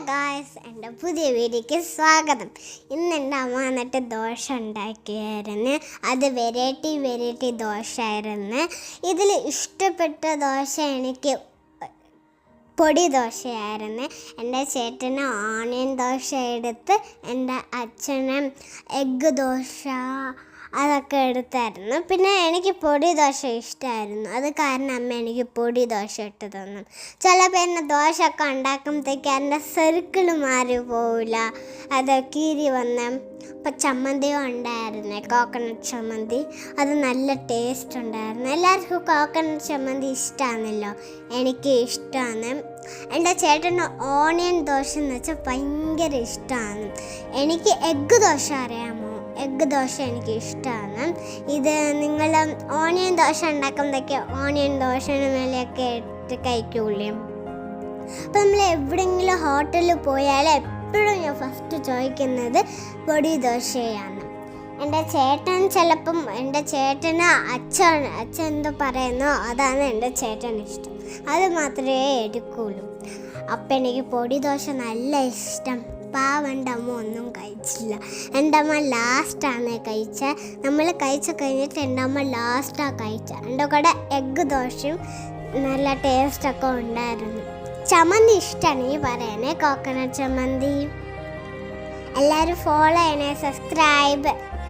Guys, എൻ്റെ പുതിയ വീഡിയോയ്ക്ക് സ്വാഗതം. ഇന്ന് എൻ്റെ അമ്മ വന്നിട്ട് ദോശ ഉണ്ടാക്കിയായിരുന്നു. അത് വെറൈറ്റി ദോശയായിരുന്നു. ഇതിൽ ഇഷ്ടപ്പെട്ട ദോശ എനിക്ക് പൊടി ദോശയായിരുന്നു. എൻ്റെ ചേട്ടന് ഓണിയൻ ദോശ എടുത്ത്, എൻ്റെ അച്ഛനും എഗ്ഗ് ദോശ അതൊക്കെ എടുത്തായിരുന്നു. പിന്നെ എനിക്ക് പൊടി ദോശ ഇഷ്ടമായിരുന്നു. അത് കാരണം അമ്മ എനിക്ക് പൊടി ദോശ ഇട്ട് തന്നു. ചിലപ്പോൾ എന്നെ ദോശ ഒക്കെ ഉണ്ടാക്കുമ്പോഴത്തേക്ക് എൻ്റെ സർക്കിൾ മാറി പോവില്ല, അത് കീറി വന്ന്. ഇപ്പം ചമ്മന്തിയും ഉണ്ടായിരുന്നു, കോക്കനട്ട് ചമ്മന്തി. അത് നല്ല ടേസ്റ്റ് ഉണ്ടായിരുന്നു. എല്ലാവർക്കും കോക്കനട്ട് ചമ്മന്തി ഇഷ്ടമാണല്ലോ, എനിക്ക് ഇഷ്ടമാണ്. എൻ്റെ ചേട്ടന് ഓണിയൻ ദോശ എന്ന് വെച്ചാൽ ഭയങ്കര ഇഷ്ടമാണ്. എനിക്ക് എഗ്ഗ് ദോശ അറിയാമോ? എഗ്ഗ് ദോശ എനിക്ക് ഇഷ്ടമാണ്. ഇത് നിങ്ങൾ ഓണിയൻ ദോശ ഉണ്ടാക്കുമ്പോഴേക്ക് ഓണിയൻ ദോശയുടെ മേലെയൊക്കെ ഇട്ട് കഴിക്കൂലേ? അപ്പം നമ്മൾ എവിടെയെങ്കിലും ഹോട്ടലിൽ പോയാൽ എപ്പോഴും ഞാൻ ഫസ്റ്റ് ചോദിക്കുന്നത് പൊടി ദോശയാണ്. എൻ്റെ ചേട്ടൻ ചിലപ്പം എൻ്റെ ചേട്ടന് അച്ഛൻ എന്തോ പറയുന്നോ അതാണ് എൻ്റെ ചേട്ടന് ഇഷ്ടം, അത് മാത്രമേ എടുക്കുള്ളൂ. അപ്പം എനിക്ക് പൊടി ദോശ നല്ല ഇഷ്ടം. പാവൻ്റെ അമ്മ ഒന്നും കഴിച്ചില്ല. എൻ്റെ അമ്മ ലാസ്റ്റാണ് കഴിച്ചത്. നമ്മൾ കഴിച്ച് കഴിഞ്ഞിട്ട് എൻ്റെ അമ്മ ലാസ്റ്റാണ് കഴിച്ചത്. എൻ്റെ കൂടെ എഗ്ഗ് ദോശയും നല്ല ടേസ്റ്റൊക്കെ ഉണ്ടായിരുന്നു. ചമ്മന്തി ഇഷ്ടമാണ് ഈ പറയണേ, കോക്കനട്ട് ചമ്മന്തി. എല്ലാവരും ഫോളോ ചെയ്യണേ, സബ്സ്ക്രൈബ്.